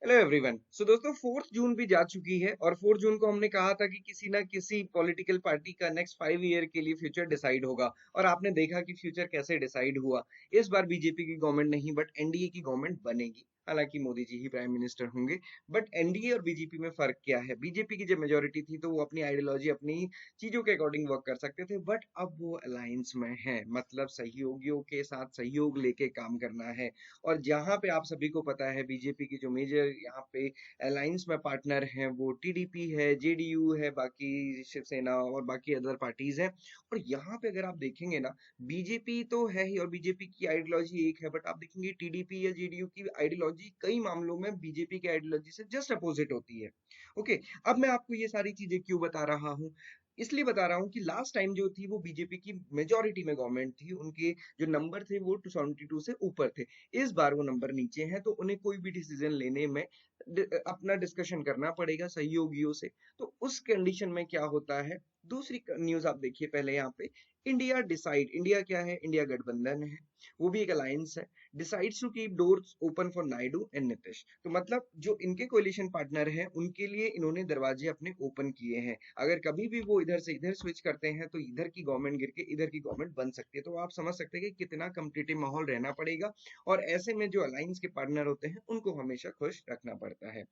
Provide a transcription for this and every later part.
Hello everyone. सो दोस्तों 4 जून भी जा चुकी है और 4 जून को हमने कहा था कि किसी ना किसी पॉलिटिकल पार्टी का नेक्स्ट 5 ईयर के लिए फ्यूचर डिसाइड होगा और आपने देखा कि फ्यूचर कैसे डिसाइड हुआ। इस बार बीजेपी की गवर्नमेंट नहीं बट एनडीए की गवर्नमेंट बनेगी। हालांकि मोदी जी ही प्राइम मिनिस्टर होंगे। बट एनडीए और बीजेपी में फर्क क्या है? बीजेपी की जब मेजोरिटी थी तो वो अपनी आइडियोलॉजी अपनी चीजों के अकॉर्डिंग वर्क कर सकते थे, बट अब वो अलायंस में है, मतलब सहयोगियों के साथ सहयोग लेके काम करना है। और जहां पे आप सभी को पता है बीजेपी की जो मेजर यहाँ पे अलायंस में पार्टनर हैं वो टीडीपी है, जेडीयू है, बाकी शिवसेना और बाकी अदर पार्टीज हैं। और यहाँ पे अगर आप देखेंगे ना, बीजेपी तो है ही और बीजेपी की आइडियोलॉजी एक है, बट आप देखेंगे टीडीपी या जेडीयू की आइडियोलॉजी कई मामलों में बीजेपी की आइडियोलॉजी से जस्ट अपोजिट होती है। ओके, अब मैं आपको ये सारी चीजें क्यों बता रहा हूँ? इसलिए बता रहा हूँ कि लास्ट टाइम जो थी वो बीजेपी की मेजोरिटी में गवर्नमेंट थी, उनके जो नंबर थे वो 272 से ऊपर थे। इस बार वो नंबर नीचे हैं तो उन्हें कोई भी डिसीजन लेने में अपना डिस्कशन करना पड़ेगा सहयोगियों से। तो उस कंडीशन में क्या होता है? दूसरी न्यूज आप देखिए पहले यहाँ पे। इंडिया डिसाइड, इंडिया क्या है? इंडिया गठबंधन है, वो भी एक अलायंस है। Decides to keep doors open for Naidu and Nitish. तो मतलब जो इनके कोalition पार्टनर हैं उनके लिए इन्होंने दरवाजे अपने ओपन किए हैं। अगर कभी भी वो इधर से इधर स्विच करते हैं तो इधर की गवर्नमेंट गिर के इधर की गवर्नमेंट बन सकती है। तो आप समझ सकते हैं कि कितना कम्पिटिटिव माहौल रहना पड़ेगा। और ऐसे में जो अलायंस के पार्टनर होते हैं उनको हमेशा खुश रखना पड़ता है।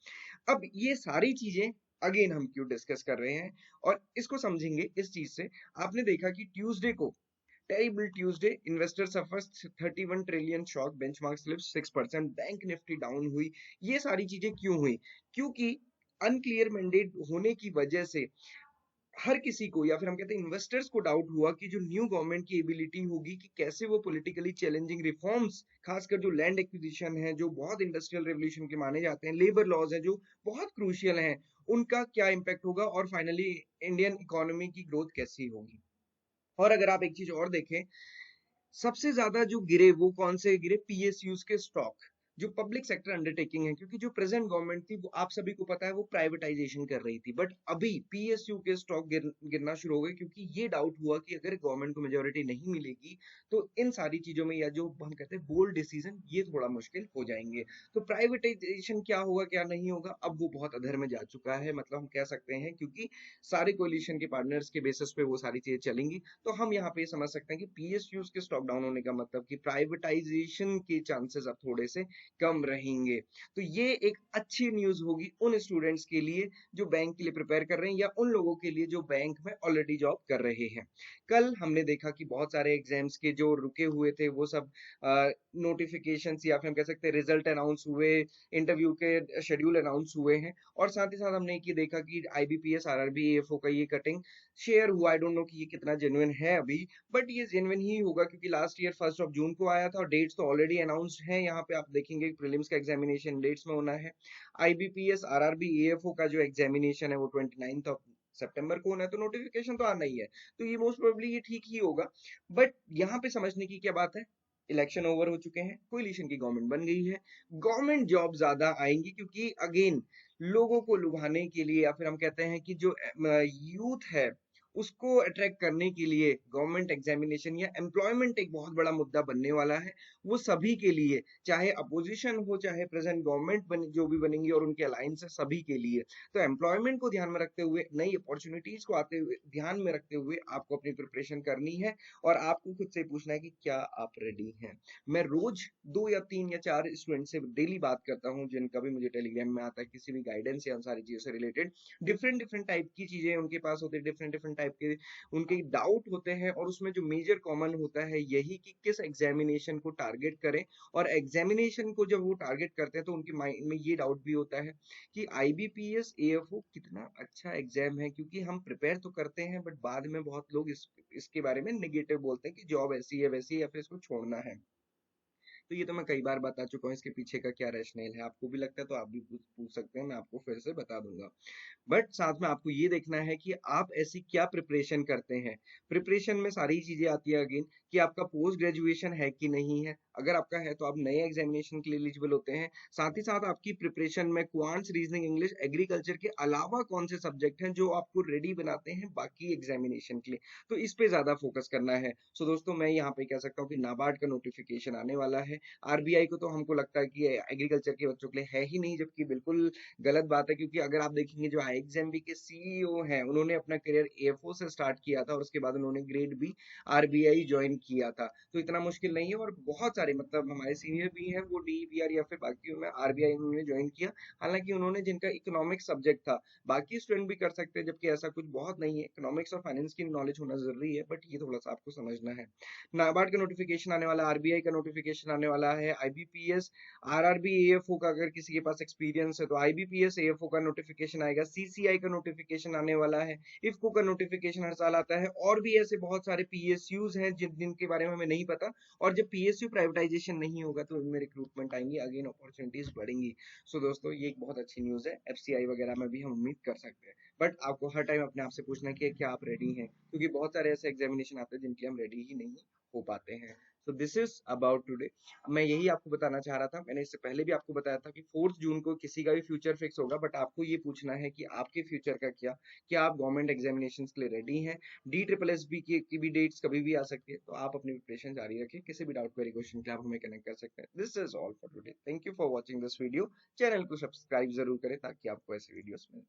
अब ये सारी चीजें अगेन हम क्यों डिस्कस कर रहे हैं और इसको समझेंगे इस चीज से। आपने देखा कि ट्यूसडे को, terrible Tuesday, investor suffers 31 trillion shock, benchmark slips 6%, bank Nifty down हुई। ये सारी चीजें क्यों हुई? क्योंकि अनक्लियर मैंडेट होने की वजह से हर किसी को या फिर हम कहते हैं इन्वेस्टर्स को डाउट हुआ कि जो न्यू गवर्नमेंट की एबिलिटी होगी कि कैसे वो पॉलिटिकली चैलेंजिंग रिफॉर्म्स, खासकर जो लैंड एक्विजिशन है जो बहुत इंडस्ट्रियल रेवोल्यूशन के माने जाते हैं, लेबर लॉज है जो बहुत क्रूशियल हैं, उनका क्या इम्पैक्ट होगा और फाइनली इंडियन इकोनॉमी की ग्रोथ कैसी होगी। और अगर आप एक चीज और देखें, सबसे ज्यादा जो गिरे वो कौन से गिरे? पीएसयूज के स्टॉक, जो पब्लिक सेक्टर अंडरटेकिंग है। क्योंकि जो प्रेजेंट गवर्नमेंट थी वो आप सभी को पता है वो प्राइवेटाइजेशन कर रही थी, बट अभी पीएसयू के स्टॉक गिरना शुरू हो गए क्योंकि ये डाउट हुआ कि अगर गवर्नमेंट को मेजोरिटी नहीं मिलेगी तो इन सारी चीजों में या जो हम कहते हैं बोल्ड डिसीजन ये थोड़ा मुश्किल हो जाएंगे। तो प्राइवेटाइजेशन क्या होगा क्या नहीं होगा अब वो बहुत अधर में जा चुका है, मतलब हम कह सकते हैं, क्योंकि सारे कोलिशन के पार्टनर्स के बेसिस पे वो सारी चीजें चलेंगी। तो हम यहाँ पे समझ सकते हैं कि पीएसयूज के स्टॉक डाउन होने का मतलब कि प्राइवेटाइजेशन के चांसेस अब थोड़े से कम रहेंगे। तो ये एक अच्छी न्यूज होगी उन स्टूडेंट्स के लिए जो बैंक के लिए प्रिपेयर कर रहे हैं या उन लोगों के लिए जो बैंक में ऑलरेडी जॉब कर रहे हैं। कल हमने देखा कि बहुत सारे एग्जाम्स के जो रुके हुए थे वो सब नोटिफिकेशन या फिर हम कह सकते हैं रिजल्ट अनाउंस हुए, इंटरव्यू के शेड्यूल अनाउंस हुए हैं। और साथ ही साथ हमने ये देखा कि आईबीपीएस आरआरबी एएफओ का ये कटिंग शेयर हुआ। आई डोंट नो कि ये कितना जेन्युइन है अभी, बट ये जेन्युइन ही होगा क्योंकि लास्ट ईयर 1 जून को आया था और डेट्स तो ऑलरेडी अनाउंस्ड हैं। यहाँ पे आप देखेंगे प्रीलिम्स का एग्जामिनेशन डेट्स में होना है। आईबीपीएस आरआरबी एएफओ का जो एग्जामिनेशन है वो 29 ऑफ सितंबर को होना है, तो नोटिफिकेशन तो आना ही है। तो ये मोस्ट प्रोबेबली ये ठीक ही होगा। बट यहाँ पे समझने की क्या बात है, इलेक्शन ओवर हो चुके हैं, कोalition की गवर्नमेंट बन गई है, गवर्नमेंट जॉब ज्यादा आएंगी क्योंकि अगेन लोगों को लुभाने के लिए या फिर हम कहते हैं कि जो यूथ है उसको अट्रैक्ट करने के लिए गवर्नमेंट एग्जामिनेशन या एम्प्लॉयमेंट एक बहुत बड़ा मुद्दा बनने वाला है। वो सभी के लिए, चाहे अपोजिशन हो चाहे प्रेजेंट गवर्नमेंट बन जो भी बनेंगी और उनके अलायंस है, सभी के लिए। तो एम्प्लॉयमेंट को ध्यान में रखते हुए, नई अपॉर्चुनिटीज को आते हुए ध्यान में रखते हुए आपको अपनी प्रिपरेशन करनी है और आपको खुद से पूछना है कि क्या आप रेडी हैं। मैं रोज 2 या 3 या 4 स्टूडेंट से डेली बात करता हूँ जिनका भी मुझे टेलीग्राम में आता है किसी भी गाइडेंस या उन सारी चीजों से रिलेटेड। डिफरेंट डिफरेंट टाइप की चीजें उनके पास होती है, डिफरेंट डिफरेंट टाइप के उनके डाउट होते हैं और उसमें जो मेजर कॉमन होता है यही कि किस एग्जामिनेशन को टारगेट करें। और एग्जामिनेशन को जब वो टारगेट करते हैं तो उनके माइंड में ये डाउट भी होता है कि आईबीपीएस एएफओ कितना अच्छा एग्जाम है, क्योंकि हम प्रिपेयर तो करते हैं बट बाद में बहुत लोग इसके बारे में नेगेटिव बोलते हैं कि जॉब ऐसी है वैसी है या फिर इसको छोड़ना है। तो ये तो मैं कई बार बता चुका हूँ इसके पीछे का क्या रैशनल है। आपको भी लगता है तो आप भी पूछ सकते हैं, मैं आपको फिर से बता दूंगा। बट साथ में आपको ये देखना है कि आप ऐसी क्या प्रिपरेशन करते हैं। प्रिपरेशन में सारी चीजें आती है अगेन कि आपका पोस्ट ग्रेजुएशन है कि नहीं है। अगर आपका है तो आप नए एग्जामिनेशन के लिए एलिजिबल होते हैं। साथ ही साथ आपकी प्रिपरेशन में क्वांट्स, रीजनिंग, इंग्लिश, एग्रीकल्चर के अलावा कौन से सब्जेक्ट हैं जो आपको रेडी बनाते हैं बाकी एग्जामिनेशन के लिए, तो इस पे ज्यादा फोकस करना है। सो दोस्तों मैं यहाँ पे कह सकता हूँ कि नाबार्ड का नोटिफिकेशन आने वाला है। आरबीआई को तो हमको लगता है कि एग्रीकल्चर के बच्चों के लिए है ही नहीं, जबकि बिल्कुल गलत बात है, क्योंकि अगर आप देखेंगे जो आईएक्सएमबी के सीईओ हैं, उन्होंने अपना करियर एएफओ से स्टार्ट किया था और उसके बाद उन्होंने ग्रेड बी आरबीआई ज्वाइन किया था। तो इतना मुश्किल नहीं है, और बहुत सारे मतलब हमारे सीनियर भी हैं वो डीईपीआर या फिर बाकी में आरबीआई उन्होंने ज्वाइन किया, हालांकि उन्होंने जिनका इकोनॉमिक्स सब्जेक्ट था, बाकी स्टूडेंट भी कर सकते हैं, जबकि ऐसा कुछ बहुत नहीं है, इकोनॉमिक्स और फाइनेंस की नॉलेज होना जरूरी है, बट ये थोड़ा सा आपको समझना है। नाबार्ड का नोटिफिकेशन आने वाला है, आरबीआई का नोटिफिकेशन आने वाला है, आईबीपीएस, आरआरबी, एएफओ का अगर किसी के पास एक्सपीरियंस है तो आईबीपीएस एएफओ का नोटिफिकेशन आएगा, सीसीआई का नोटिफिकेशन आने वाला है, इफको का नोटिफिकेशन हर साल आता है, और भी ऐसे बहुत सारे पीएसयूज हैं जिनके बारे में हमें नहीं पता। और जब पीएसयू प्राइवेटाइजेशन नहीं होगा तो इनमें रिक्रूटमेंट आएंगी, अगेन अपॉर्चुनिटीज बढ़ेंगी। सो दोस्तों ये एक बहुत अच्छी न्यूज है, एफसीआई वगैरह में भी हम उम्मीद कर सकते हैं, बट आपको हर टाइम अपने आप से पूछना है कि क्या आप रेडी हैं, क्योंकि बहुत सारे ऐसे एग्जामिनेशन आते हैं जिनके हम रेडी ही नहीं हो पाते हैं। So this is about today. मैं यही आपको बताना चाह रहा था, मैंने इससे पहले भी आपको बताया था कि 4 जून को किसी का भी फ्यूचर फिक्स होगा, बट आपको ये पूछना है कि आपके फ्यूचर का क्या आप गवर्नमेंट एग्जामिनेशन के लिए रेडी हैं। डी ट्रिपल एस बी की भी डेट्स कभी भी आ सकती है, तो आप अपनी प्रिपरेशन जारी रखें, किसी भी डाउट क्वेरी क्वेश्चन के आप हमें कनेक्ट कर सकते हैं। This is all for today, thank you for watching this video. Channel को सब्सक्राइब जरूर करें ताकि आपको ऐसे वीडियोस मिले।